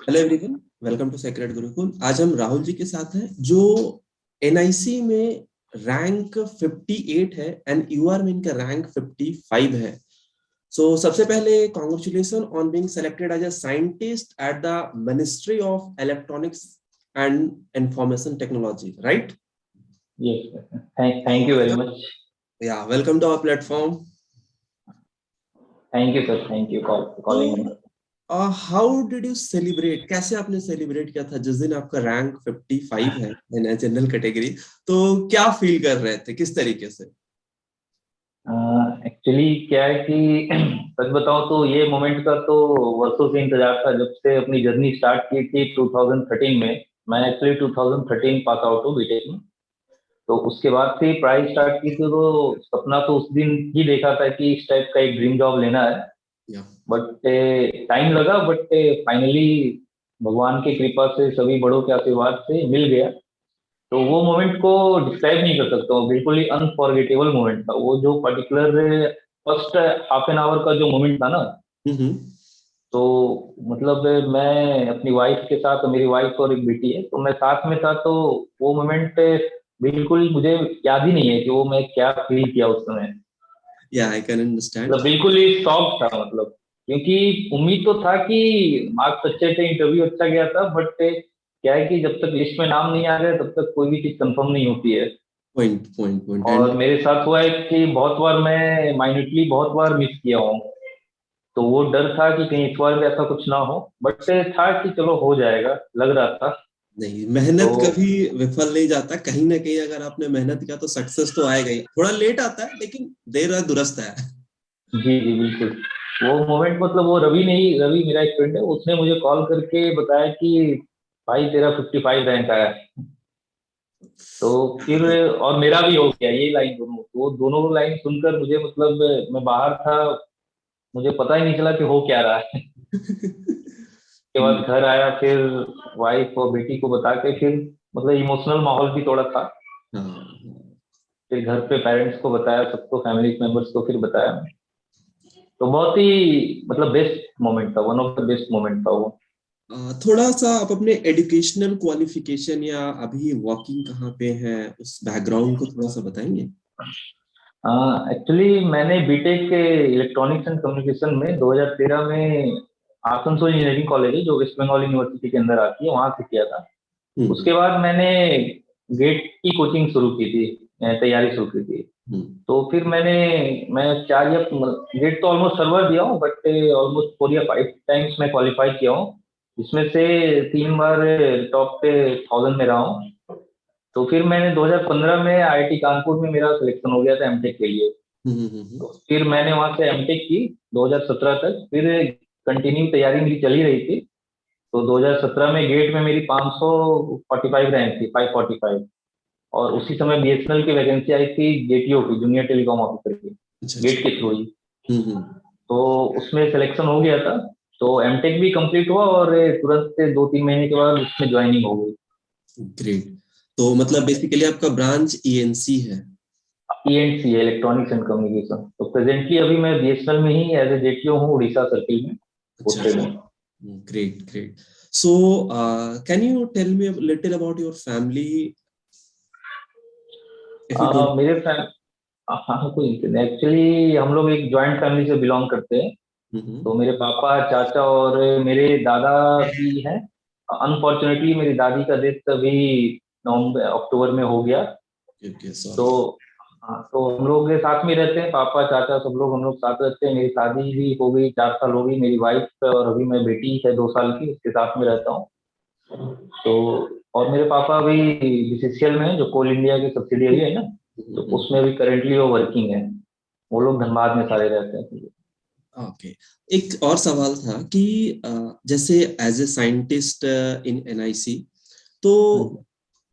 Hello everyone, welcome to Sacred Gurukul. आज हम राहुल जी के साथ हैं जो एनआईसी में रैंक 58 है एंड यूआर में इनका रैंक 55 है। सो सबसे पहले congratulation on being selected as a scientist at the ministry of electronics and information technology, right? Yes, thank you very much. Yeah welcome to our platform. Thank you, sir. Thank you for तो calling me. How did you celebrate, कैसे आपने celebrate किया था जिस दिन आपका rank 55 है in general category? तो क्या फील कर रहे थे, किस तरीके से? एक्चुअली क्या है कि सच बताऊं तो ये मोमेंट का तो वर्षों से इंतजार था। जब से अपनी जर्नी स्टार्ट की थी 2013 में। मैं एक्चुअली 2013 पास आउट हूँ बीटेक में। तो उसके बाद से पढ़ाई स्टार्ट की थी, तो सपना तो उस दिन ही देखा था कि इस टाइप का एक ड्रीम जॉब लेना है। या बट टाइम लगा, बट फाइनली भगवान की कृपा से, सभी बड़ों के आशीर्वाद से मिल गया। तो वो मोमेंट को डिस्क्राइब नहीं कर सकता हूँ। बिल्कुल ही अनफॉरगेटेबल मोमेंट था वो, जो particular first half an hour का जो मोमेंट था ना। हम्म। तो मतलब मैं अपनी वाइफ के साथ, मेरी वाइफ और एक बेटी है, तो मैं साथ में था। तो वो मोमेंट बिल्कुल मुझे याद ही नहीं है कि वो मैं क्या फील किया उस समय। या आई कैन अंडरस्टैंड। मतलब बिल्कुल ही शॉक था, मतलब क्योंकि उम्मीद तो था कि मार्क्स अच्छे थे, इंटरव्यू अच्छा गया था, बट क्या है कि जब तक लिस्ट में नाम नहीं आ गया तब तक कोई भी चीज कंफर्म नहीं होती है। पॉइंट पॉइंट पॉइंट और एंड मेरे साथ हुआ है कि बहुत बार मैं माइन्यूटली बहुत बार मिस किया हूँ। तो वो डर था कि कहीं इस बार भी ऐसा कुछ ना हो, बट था कि चलो हो जाएगा, लग रहा था। नहीं, तो मेहनत कभी विफल नहीं जाता। कहीं ना कहीं अगर आपने मेहनत किया तो सक्सेस तो आएगा ही, थोड़ा लेट आता है लेकिन देर है दुरुस्त है। जी जी बिल्कुल। वो मोमेंट मतलब वो रवि नहीं, रवि मेरा एक फ्रेंड है, उसने मुझे कॉल करके बताया कि भाई तेरा 55 रैंक आया है। तो फिर और मेरा भी हो गया, ये लाइन दोनों, तो वो दोनों लाइन सुनकर मुझे मतलब मैं बाहर था, मुझे पता ही नहीं चला कि हो क्या रहा है। के बाद घर आया, फिर वाइफ और बेटी को बता के फिर मतलब इमोशनल माहौल भी थोड़ा था। हाँ, फिर घर पे पेरेंट्स को बताया, सबको, फैमिली मेंबर्स को फिर बताया। तो बहुत ही मतलब बेस्ट मोमेंट था, one of the best moment था वो। थोड़ा सा आप अपने एजुकेशनल क्वालिफिकेशन या अभी वर्किंग कहाँ पे है उस बैकग्राउंड को थोड़ा सा बताएंगे? एक्चुअली मैंने बीटेक इलेक्ट्रॉनिक्स एंड कम्युनिकेशन में 2013 में आसनसोल इंजीनियरिंग कॉलेज है जो वेस्ट बंगाल यूनिवर्सिटी के अंदर आती है, वहां से किया था। हम्म। उसके बाद मैंने गेट की कोचिंग शुरू की थी, तैयारी शुरू की थी। हम्म। तो फिर मैं 4 या गेट तो ऑलमोस्ट सर्वर दिया हूँ, बट ऑलमोस्ट 4 या 5 टाइम्स मैं क्वालिफाई किया हूँ। इसमें से 3 बार टॉप पे 1000 में रहा हूँ। तो फिर मैंने 2015 में आईआईटी कानपुर में मेरा सिलेक्शन हो गया था एमटेक के लिए। हम्म। तो फिर मैंने वहां से एमटेक की 2017 तक, फिर कंटिन्यू तैयारी मेरी चली रही थी। तो 2017 में गेट में मेरी 545 रैंक थी, 545। और उसी समय बीएसएनएल की वैकेंसी आई थी, जेटीओ की, जूनियर टेलीकॉम ऑफिसर की, अच्छा गेट अच्छा। के थ्रू ही। हम्म। तो उसमें सिलेक्शन हो गया था। तो एमटेक भी कंप्लीट हुआ और तुरंत से 2-3 महीने के बाद उसमें ज्वाइनिंग हो गई। ग्रेट। तो मतलब बेसिकली आपका ब्रांच ईएनसी है? ईएनसी है, इलेक्ट्रॉनिक्स एंड कम्युनिकेशन। तो प्रेजेंटली अभी मैं बीएसएनएल में ही एज ए जेटीओ हूँ, उड़ीसा सर्किल में, अच्छा पोस्टेड अच्छा। हूँ। Great great. So can you tell me little about your family if you don't? मेरे फैम हाँ, कोई एक्चुअली हम लोग एक जॉइंट फैमिली से बिलोंग करते हैं। हम्म। तो मेरे पापा, चाचा और मेरे दादा भी हैं। अनफॉर्चुनेटली मेरी दादी का डेथ अभी नवंबर अक्टूबर में हो गया। ओके, तो सॉरी। हाँ, तो हम लोग साथ में रहते हैं, पापा चाचा सब लोग हम लोग साथ रहते हैं। मेरी शादी भी हो गई, 4 साल हो गई। मेरी वाइफ और अभी मैं बेटी है 2 साल की, उसके साथ में रहता हूँ। तो और मेरे पापा अभी बीसीसीएल में है, जो कोल इंडिया की सब्सिडियरी है ना, तो उसमें भी करेंटली वो वर्किंग है। वो लोग धनबाद में सारे रहते हैं। ओके। एक और सवाल था कि जैसे as a scientist in NIC, तो हम्म।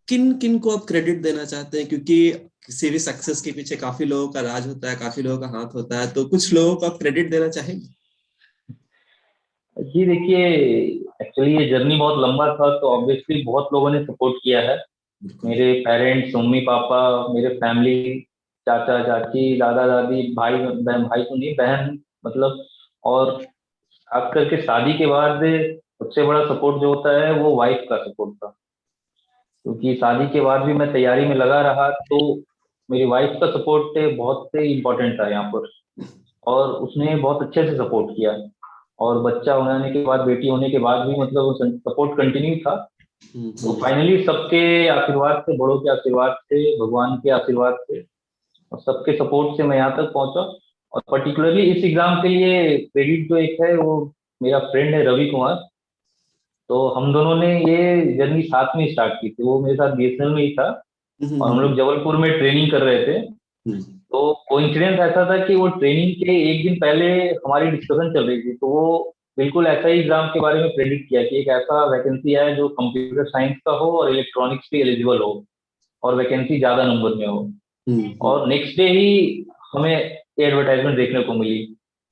किन किन को आप क्रेडिट देना चाहते हैं? क्योंकि किसी भी सक्सेस के पीछे काफी लोगों का राज होता है, काफी लोगों का हाथ होता है, तो कुछ लोगों को आप क्रेडिट देना चाहेंगे? जी देखिए, एक्चुअली ये जर्नी बहुत लंबा था, तो ऑब्वियसली बहुत लोगों ने सपोर्ट किया है। बिल्कुल। मेरे पेरेंट्स, मम्मी पापा, मेरे फैमिली, चाचा चाची, दादा दादी, भाई बहन, भाई तो नहीं, बहन मतलब। और खास करके शादी के बाद सबसे बड़ा सपोर्ट जो होता है वो वाइफ का सपोर्ट था, क्योंकि शादी के बाद भी मैं तैयारी में लगा रहा, तो मेरी वाइफ का सपोर्ट बहुत इम्पोर्टेंट था यहाँ पर, और उसने बहुत अच्छे से सपोर्ट किया। और बच्चा होने के बाद, बेटी होने के बाद भी मतलब सपोर्ट कंटिन्यू था। तो हम्म। फाइनली सबके आशीर्वाद से, बड़ों के आशीर्वाद से, भगवान के आशीर्वाद से और सबके सपोर्ट से मैं यहाँ तक पहुंचा। और पर्टिकुलरली इस एग्जाम के लिए क्रेडिट जो एक है वो मेरा फ्रेंड है रवि कुमार। तो हम दोनों ने ये जर्नी साथ में स्टार्ट की थी, वो मेरे साथ बीएसएनएल में ही था और हम हम्म। लोग जबलपुर में ट्रेनिंग कर रहे थे। हम्म। तो कोइंसिडेंस ऐसा था कि वो ट्रेनिंग के एक दिन पहले हमारी डिस्कशन चल रही थी, तो वो बिल्कुल ऐसा ही एग्जाम के बारे में प्रेडिक्ट किया कि एक ऐसा वैकेंसी है जो कंप्यूटर साइंस का हो और इलेक्ट्रॉनिक्स पे एलिजिबल हो और वैकेंसी ज्यादा नंबर में हो। हम्म। और नेक्स्ट डे ही हमें ये एडवर्टाइजमेंट देखने को मिली।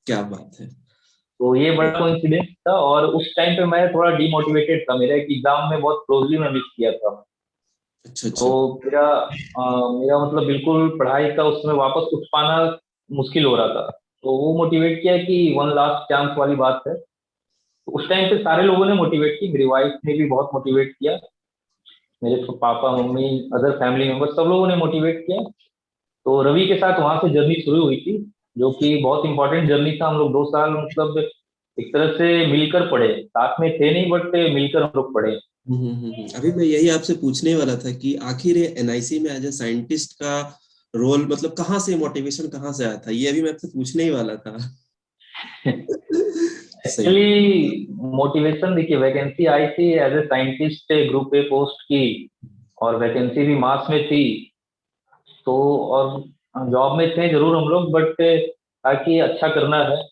क्या बात है। तो ये बड़ा कोइंसिडेंस था, और उस टाइम पे मैं थोड़ा डिमोटिवेटेड था, मेरा एक एग्जाम में बहुत क्लोजली मैं मिस किया था। अच्छा तो अच्छा। मेरा मतलब बिल्कुल पढ़ाई का उस समय वापस उठ पाना मुश्किल हो रहा था। तो वो मोटिवेट किया कि वन लास्ट चांस वाली बात है। तो उस टाइम पे सारे लोगों ने मोटिवेट की, मेरी वाइफ ने भी बहुत मोटिवेट किया, मेरे papa mummy other family member सब लोगों ने मोटिवेट किया। तो रवि के साथ वहां से जर्नी शुरू हुई थी, जो कि बहुत इंपॉर्टेंट जर्नी था। हम लोग 2 साल मतलब एक तरह से मिलकर पढ़े, साथ में थे नहीं बट मिलकर हम लोग पढ़े। अभी मैं यही आपसे पूछने वाला था कि आखिर एनआईसी में एज ए साइंटिस्ट का रोल मतलब कहाँ से, मोटिवेशन कहाँ से आया था, ये अभी मैं आपसे पूछने ही वाला था। सही। एक्चुअली मोटिवेशन देखिए, वैकेंसी आई थी as a scientist group A post की, और वैकेंसी भी मास में थी। तो और जॉब में थे जरूर हम लोग, बट ताकि अच्छा करना है या।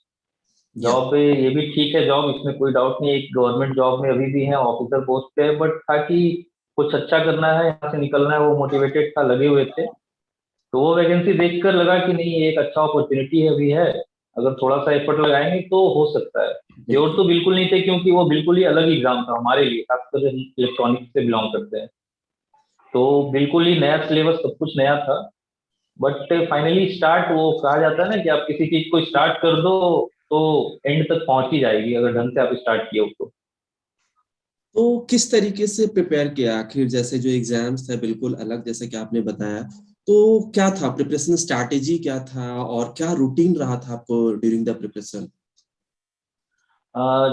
जॉब, ये भी ठीक है जॉब, इसमें कोई डाउट नहीं है, एक गवर्नमेंट जॉब में अभी भी है, ऑफिसर पोस्ट पे है, बट ताकि कुछ अच्छा करना है, यहाँ से निकलना है, वो मोटिवेटेड था, लगे हुए थे। तो वो वैकेंसी देखकर लगा कि नहीं ये एक अच्छा अपॉर्चुनिटी है, अभी है, अगर थोड़ा सा एफर्ट लगाएंगे तो हो सकता है। श्योर बिल्कुल। तो बिल्कुल नहीं थे, क्योंकि वो बिल्कुल ही अलग एग्जाम था हमारे लिए, खासकर हम इलेक्ट्रॉनिक्स से बिलोंग करते हैं। तो बिल्कुल ही नया सिलेबस, सब कुछ नया था। बट फाइनली स्टार्ट, वो कहा जाता है ना कि आप किसी चीज को स्टार्ट कर दो तो एंड तक पहुंच ही जाएगी, अगर ढंग से आप स्टार्ट किए हो तो। तो किस तरीके से प्रिपेयर किया आखिर, जैसे जो एग्जाम्स थे बिल्कुल अलग जैसे कि आपने बताया, तो क्या था प्रिपरेशन स्ट्रैटेजी, क्या था और क्या रूटीन रहा था आपको ड्यूरिंग द प्रिपरेशन?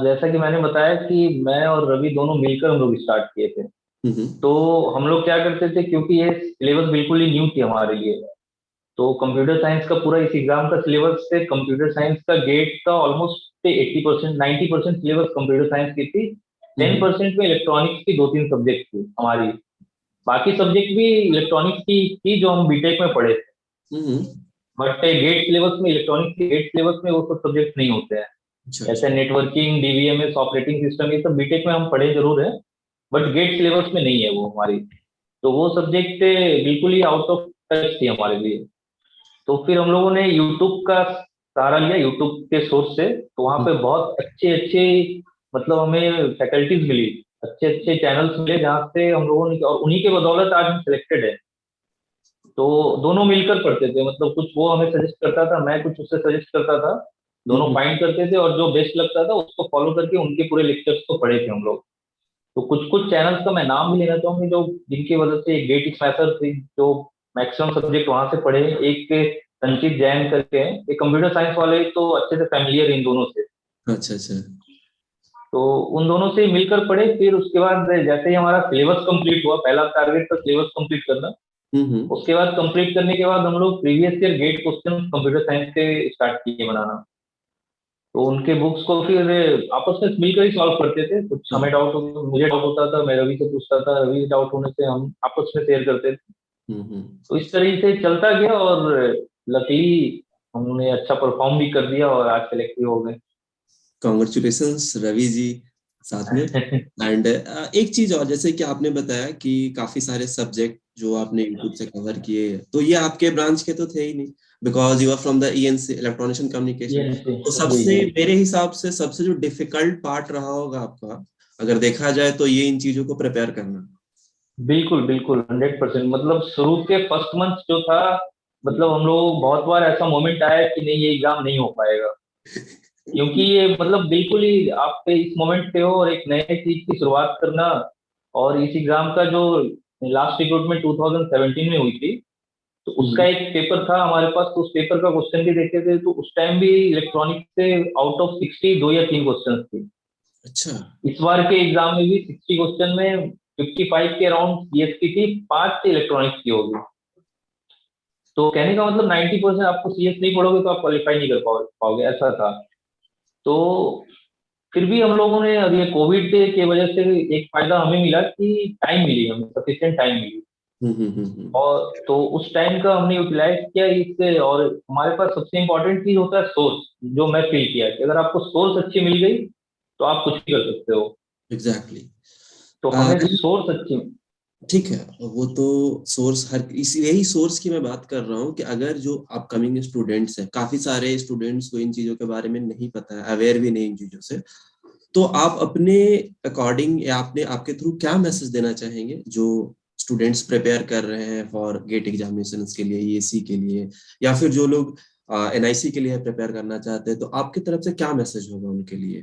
जैसा कि मैंने बताया कि मैं और रवि दोनों मिलकर हम लोग स्टार्ट किए थे। हम्म। तो हम लोग क्या करते थे, क्योंकि ये सिलेबस बिल्कुल ही न्यू थी हमारे लिए, तो कंप्यूटर साइंस का पूरा इस एग्जाम का सिलेबस से, कंप्यूटर साइंस का गेट का ऑलमोस्ट 80%, 90% सिलेबस कंप्यूटर साइंस की थी। टेन हम्म। परसेंट में इलेक्ट्रॉनिक्स की 2-3 सब्जेक्ट थी हमारी, बाकी सब्जेक्ट भी इलेक्ट्रॉनिक्स की थी जो हम बीटेक में पढ़े थे। हम्म। बट गेट सिलेबस में, इलेक्ट्रॉनिक्स के गेट सिलेबस में वो सब सब्जेक्ट नहीं होते हैं। अच्छा जैसे अच्छा। नेटवर्किंग, डीवीएमएस, ऑपरेटिंग सिस्टम, ये सब बीटेक में हम पढ़े जरूर है, बट गेट सिलेबस में नहीं है वो हमारी। तो वो सब्जेक्ट बिल्कुल ही आउट ऑफ टच थी हमारे लिए। तो फिर हम लोगों ने यूट्यूब का सहारा लिया, यूट्यूब के सोर्स से। तो वहाँ पे बहुत अच्छे अच्छे मतलब हमें फैकल्टीज मिली, अच्छे अच्छे चैनल्स मिले, जहाँ से हम लोगों ने, और उन्हीं के बदौलत आज हम सिलेक्टेड है। तो दोनों मिलकर पढ़ते थे, मतलब कुछ वो हमें सजेस्ट करता था, मैं कुछ उससे सजेस्ट करता था, दोनों हम्म। फाइंड करते थे, और जो बेस्ट लगता था उसको फॉलो करके उनके पूरे लेक्चर्स को पढ़े थे हम लोग। तो कुछ कुछ चैनल्स का मैं नाम भी लेना चाहूंगी, जो जिनकी वजह से गेट स्मैशर थी, जो मैक्सिमम सब्जेक्ट वहां से पढ़े। एक संचित जैन करके हैं, ये कंप्यूटर साइंस वाले तो अच्छे से फैमिलियर इन दोनों से। अच्छा अच्छा। तो उन दोनों से मिलकर पढ़े। फिर उसके बाद जैसे ही हमारा सिलेबस कंप्लीट हुआ, पहला टारगेट था सिलेबस कंप्लीट करना। हम्म। उसके बाद कंप्लीट करने के बाद हम लोग previous year GATE question computer science के स्टार्ट किए बनाना। तो उनके बुक्स को फिर आपस में मिलकर ही सॉल्व करते थे, कुछ हमें हाँ। डाउट हो, मुझे डाउट होता था, मैं रवि से पूछता था, रवि डाउट होने से हम आपस में शेयर करते थे। हम्म। तो इस तरीके से चलता गया, और लकीली हमने अच्छा परफॉर्म भी कर दिया और आज सेलेक्ट भी हो गए। कॉन्ग्रेचुलेशंस रवि जी साथ में। एंड एक चीज और, जैसे कि आपने बताया कि काफी सारे सब्जेक्ट जो आपने यूट्यूब से कवर किए, तो ये आपके ब्रांच के तो थे ही नहीं, because you are from the ENC, electronics and communication. ये तो जी सबसे जी, मेरे हिसाब से सबसे जो डिफिकल्ट पार्ट रहा होगा आपका, अगर देखा जाए तो ये इन चीजों को प्रिपेयर करना। बिल्कुल बिल्कुल 100%। मतलब शुरू के फर्स्ट मंथ जो था, मतलब हम लोग बहुत बार ऐसा मोमेंट आया कि नहीं ये एग्जाम नहीं हो पाएगा। क्योंकि ये मतलब बिल्कुल ही आप पे इस मोमेंट पे हो और एक नए चीज की शुरुआत करना। और इस एग्जाम का जो लास्ट रिक्रूटमेंट 2017 में हुई थी, तो उसका हम्म, एक पेपर था हमारे पास, तो उस पेपर का क्वेश्चन भी देखे थे, तो उस टाइम भी इलेक्ट्रॉनिक्स से आउट ऑफ 60 दो या तीन क्वेश्चन थे। अच्छा। इस बार के एग्जाम में भी 60 क्वेश्चन में 55 के अराउंड सीएस की थी, 5 इलेक्ट्रॉनिक्स की होगी। तो कहने का मतलब 90% आपको सीएस नहीं पढ़ोगे तो आप क्वालिफाई नहीं कर पाओगे, ऐसा था। तो फिर भी हम लोगों ने, अब ये कोविड के वजह से एक फायदा हमें मिला कि टाइम मिली, हमें सफिशिएंट टाइम मिली। और तो उस टाइम का हमने यूटिलाइज किया इससे। और हमारे पास सबसे इंपॉर्टेंट चीज होता है सोर्स, जो मैं फील किया कि अगर आपको सोर्स अच्छी मिल गई तो आप कुछ भी कर सकते हो। एग्जैक्टली। तो हमें सोर्स अच्छी। ठीक है, वो तो सोर्स हर इसी यही सोर्स की मैं बात कर रहा हूँ कि अगर जो अपकमिंग स्टूडेंट्स हैं, काफी सारे स्टूडेंट्स को इन चीजों के बारे में नहीं पता है, अवेयर भी नहीं इन चीजों से, तो आप अपने अकॉर्डिंग या आपने आपके थ्रू क्या मैसेज देना चाहेंगे जो स्टूडेंट्स प्रिपेयर कर रहे हैं फॉर गेट एग्जामिनेशंस के लिए, ईएसी के लिए, या फिर जो लोग एनआईसी के लिए प्रिपेयर करना चाहते हैं, तो आपकी तरफ से क्या मैसेज होगा उनके लिए?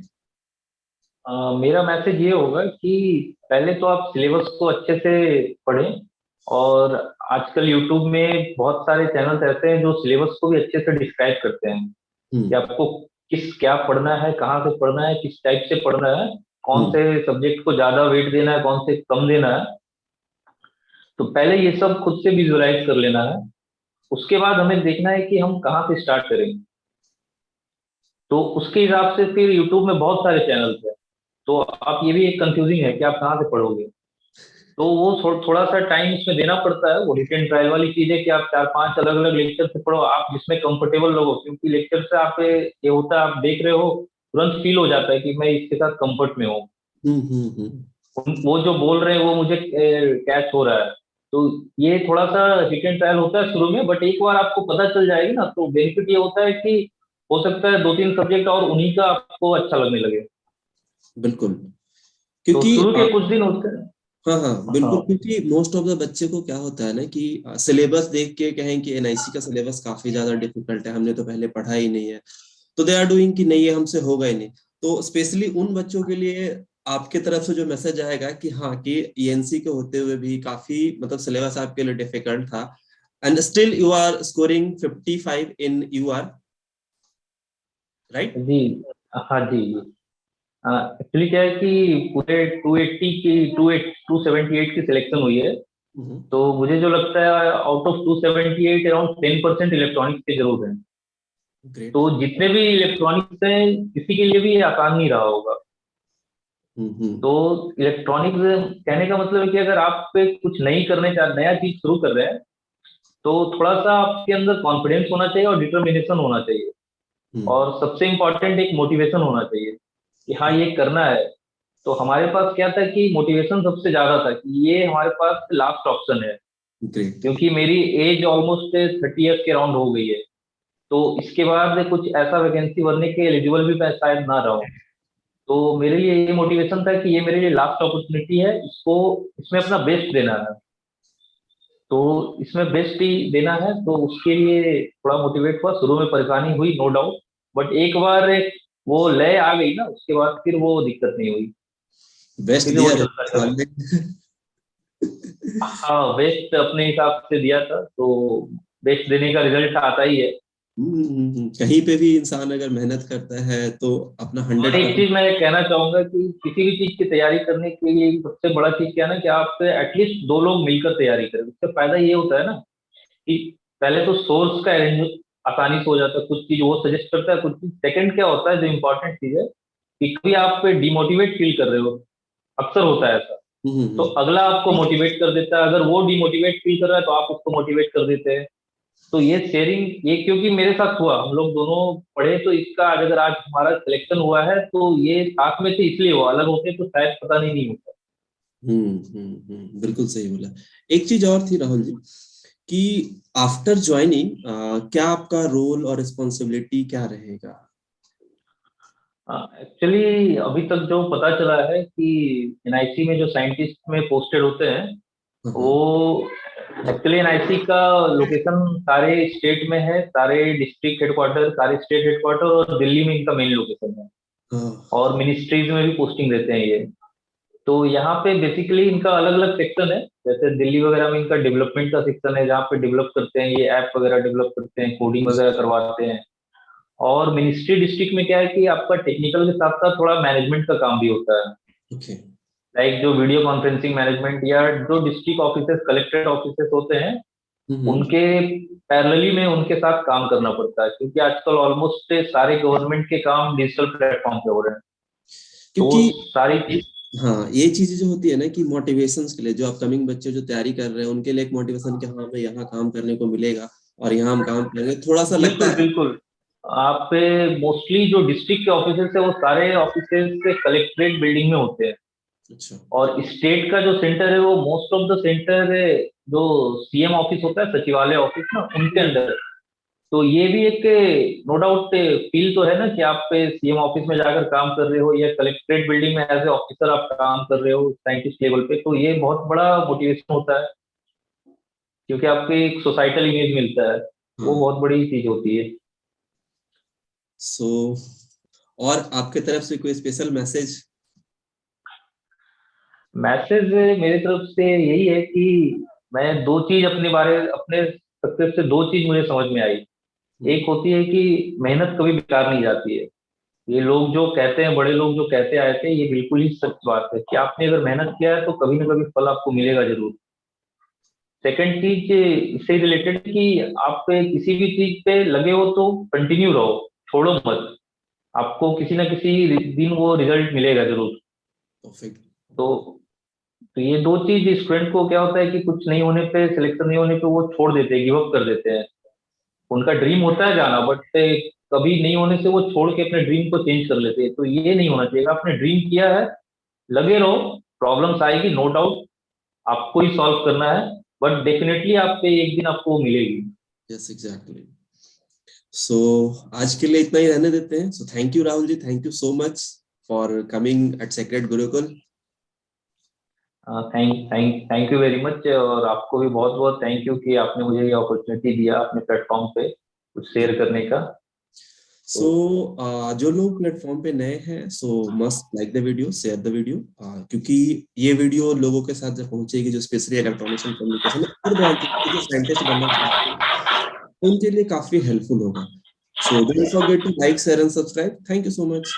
मेरा मैसेज ये होगा कि पहले तो आप सिलेबस को अच्छे से पढ़ें। और आजकल यूट्यूब में बहुत सारे चैनल्स ऐसे हैं जो सिलेबस को भी अच्छे से डिस्क्राइब करते हैं कि हम्म। आपको किस क्या पढ़ना है, कहाँ से पढ़ना है, किस टाइप से पढ़ना है, कौन हम्म। से सब्जेक्ट को ज्यादा वेट देना है, कौन से कम देना है। तो पहले ये सब खुद से विजुअलाइज कर लेना है। उसके बाद हमें देखना है कि हम कहाँ से स्टार्ट करें। तो उसके हिसाब से फिर यूट्यूब में बहुत सारे चैनल्स हैं। तो आप, ये भी एक कंफ्यूजिंग है कि आप कहाँ से पढ़ोगे। तो वो थोड़ा सा टाइम इसमें देना पड़ता है। वो हिट एंड ट्रायल वाली चीज है कि आप चार पांच अलग अलग लेक्चर से पढ़ो, आप जिसमें कंफर्टेबल लोगो, क्योंकि लेक्चर से आप ये होता है, आप देख रहे हो, तुरंत फील हो जाता है कि मैं इसके साथ कंफर्ट में हूँ। हम्म। वो जो बोल रहे हैं वो मुझे कैच हो रहा है। तो ये थोड़ा सा हिट एंड ट्रायल होता है शुरू में, बट एक बार आपको पता चल जाएगी ना, तो बेनिफिट ये होता है कि हो सकता है दो तीन सब्जेक्ट और उन्हीं का आपको अच्छा लगने लगे। बिल्कुल। तो क्योंकि शुरू के कुछ दिन होते हैं। हाँ हाँ बिल्कुल, हाँ क्योंकि मोस्ट ऑफ द बच्चे को क्या होता है ना कि सिलेबस देख के कहें कि एनआईसी का सिलेबस काफी ज्यादा डिफिकल्ट है, हमने तो पहले पढ़ा ही नहीं है, तो दे आर डूइंग कि नहीं ये हमसे होगा ही नहीं। तो स्पेशली उन बच्चों के लिए आपके तरफ से जो मैसेज आएगा कि हाँ कि ईएनसी के होते हुए भी काफी मतलब सिलेबस आपके लिए डिफिकल्ट था, and still you are scoring 55 in your, right? जी। हाँ जी। एक्चुअली क्या है कि पूरे 280 की 278 की सिलेक्शन हुई है। तो मुझे जो लगता है आउट ऑफ 278 अराउंड 10% इलेक्ट्रॉनिक्स के जरूर हैं। तो ग्रेट। जितने भी इलेक्ट्रॉनिक्स हैं, किसी के लिए भी ये आसान नहीं रहा होगा। हम्म। तो इलेक्ट्रॉनिक्स कहने का मतलब है कि अगर आप पे कुछ नहीं करने चाह नया चीज शुरू कर रहे हैं, तो थोड़ा सा आपके अंदर कॉन्फिडेंस होना चाहिए और डिटर्मिनेशन होना चाहिए। हम्म। और सबसे इम्पोर्टेंट एक मोटिवेशन होना चाहिए कि हाँ ये करना है। तो हमारे पास क्या था कि मोटिवेशन सबसे ज्यादा था कि ये हमारे पास लास्ट ऑप्शन है। ग्रेट। क्योंकि मेरी एज ऑलमोस्ट 30 ईयर्स के अराउंड हो गई है। तो इसके बाद कुछ ऐसा वैकेंसी भरने के एलिजिबल भी मैं शायद ना रहूं। तो मेरे लिए ये मोटिवेशन था कि ये मेरे लिए लास्ट अपॉर्चुनिटी है, इसको इसमें अपना बेस्ट देना है। तो इसमें बेस्ट ही देना है, तो उसके लिए थोड़ा मोटिवेट हुआ। शुरू में परेशानी हुई, नो डाउट। बट एक बार वो लय आ गई ना, उसके बाद फिर वो दिक्कत नहीं हुई। बेस्ट कंटिन्यू वो दिया चलता रहे चला। साल में। हाँ बेस्ट अपने हिसाब से दिया था, तो बेस्ट देने का रिजल्ट आता ही है। कहीं पे भी इंसान अगर मेहनत करता है तो अपना और हंड्रेड एक परसेंट। चीज मैं कहना चाहूंगा कि किसी भी चीज की तैयारी करने के लिए सबसे बड़ा चीज क्या है ना, कि आप एटलीस्ट दो लोग मिलकर तैयारी करें। उससे फायदा ये होता है ना कि पहले तो सोर्स का अरेंज आसानी से हो जाता है, कुछ चीज वो सजेस्ट करता है, कुछ चीज। सेकंड क्या होता है जो इम्पोर्टेंट चीज है, कि कभी आप डिमोटिवेट फील कर रहे हो, अक्सर होता है ऐसा। तो अगला आपको मोटिवेट कर देता है, अगर वो डिमोटिवेट फील कर रहा है तो आप उसको मोटिवेट कर देते हैं। तो ये शेयरिंग, ये क्योंकि मेरे साथ हुआ, हम लोग दोनों पढ़े, तो इसका आज अगर आज हमारा सिलेक्शन हुआ है तो ये साथ में से इसलिए हुआ, अलग होते तो शायद पता नहीं होता। बिल्कुल सही बोला। एक चीज और थी राहुल जी कि आफ्टर ज्वाइनिंग क्या आपका रोल और रिस्पॉन्सिबिलिटी क्या रहेगा? एक्चुअली अभी तक जो पता चला है कि एनआईसी में जो साइंटिस्ट में पोस्टेड होते हैं, हाँ वो हाँ। एक्चुअली एनआईसी का लोकेशन सारे स्टेट में है, सारे डिस्ट्रिक्ट हेडक्वार्टर, सारे स्टेट हेडक्वार्टर, और दिल्ली में इनका मेन लोकेशन है। हाँ, और मिनिस्ट्रीज में भी पोस्टिंग देते हैं ये। तो यहाँ पे बेसिकली इनका अलग अलग सेक्शन है। जैसे दिल्ली वगैरह में इनका डेवलपमेंट का सेक्शन है, जहाँ पे डेवलप करते हैं, ये ऐप वगैरह डेवलप करते हैं, कोडिंग वगैरह करवाते हैं। और मिनिस्ट्री डिस्ट्रिक्ट में क्या है कि आपका टेक्निकल के साथ साथ थोड़ा मैनेजमेंट का काम भी होता है। ओके। लाइक जो वीडियो कॉन्फ्रेंसिंग मैनेजमेंट, या जो डिस्ट्रिक्ट ऑफिसेस, कलेक्टेड ऑफिसेस होते हैं, हम्म। उनके पैरेलली में उनके साथ काम करना पड़ता है, क्योंकि आजकल ऑलमोस्ट सारे गवर्नमेंट के काम डिजिटल प्लेटफॉर्म पे हो रहे हैं। तो वो क्योंकि सारी चीज। हाँ, ये चीजें जो होती है ना कि मोटिवेशंस के लिए, जो अपकमिंग बच्चे जो तैयारी कर रहे हैं उनके लिए एक मोटिवेशन कि हाँ हमें यहाँ काम करने को मिलेगा और यहाँ हम काम करेंगे, थोड़ा सा लगता बिल्कुल है। बिल्कुल। आप पे मोस्टली जो डिस्ट्रिक्ट के ऑफिसेस है, वो सारे ऑफिसेस से कलेक्ट्रेट बिल्डिंग में होते हैं। अच्छा। और स्टेट का जो सेंटर है, वो मोस्ट ऑफ द सेंटर जो सीएम ऑफिस होता है, सचिवालय ऑफिस ना, उनके अंदर है। तो ये भी एक नो डाउट फील तो है ना, कि आप सीएम ऑफिस में जाकर काम कर रहे हो, या कलेक्ट्रेट बिल्डिंग में एज ए ऑफिसर आप काम कर रहे हो साइंटिस्ट लेवल पे, तो ये बहुत बड़ा मोटिवेशन होता है, क्योंकि आपको एक सोसाइटल इमेज मिलता है। वो हाँ। बहुत बड़ी चीज होती है। सो और आपके तरफ से कोई स्पेशल मैसेज? मैसेज मेरी तरफ से यही है कि मैं दो चीज अपने सक्सेस से दो चीज मुझे समझ में आई। एक होती है कि मेहनत कभी बेकार नहीं जाती है। ये लोग जो कहते हैं, बड़े लोग जो कहते आए थे, ये बिल्कुल ही सच बात है कि आपने अगर मेहनत किया है तो कभी ना कभी फल आपको मिलेगा जरूर। सेकंड चीज इससे रिलेटेड कि आप किसी भी चीज पे लगे हो तो कंटिन्यू रहो, छोड़ो मत। आपको किसी ना किसी दिन वो रिजल्ट मिलेगा जरूर। परफेक्ट। तो तो ये दो चीज स्टूडेंट को क्या होता है कि कुछ नहीं होने पे, सिलेक्शन नहीं होने पे वो छोड़ देते हैं, गिव अप कर देते हैं। उनका ड्रीम होता है जाना, बट कभी नहीं होने से वो छोड़ के अपने ड्रीम को चेंज कर लेते हैं। तो ये नहीं होना चाहिए। आपने ड्रीम किया है, लगे रहो। प्रॉब्लम्स आएगी, नो डाउट, आपको ही सॉल्व करना है, बट डेफिनेटली आप पे एक दिन आपको वो मिलेगी। Yes, exactly. सो आज के लिए इतना ही रहने देते हैं। So thank you Rahul ji, thank you so much for coming at Sacred Gurukul. Thank you very much, और आपको भी बहुत बहुत थैंक यू कि आपने मुझे ये अपॉर्चुनिटी दिया अपने प्लेटफॉर्म पे कुछ शेयर करने का। सो तो जो लोग प्लेटफॉर्म पे नए हैं, सो must like the video, share the video, क्योंकि ये वीडियो लोगों के साथ जब पहुंचेगी जो स्पेशली इलेक्ट्रॉनिक्स एंड कम्युनिकेशन और ब्रांचेस के जो साइंटिस्ट बनना चाहते हैं उनके लिए काफी हेल्पफुल होगा। So don't forget to like, share and subscribe. Thank you so much.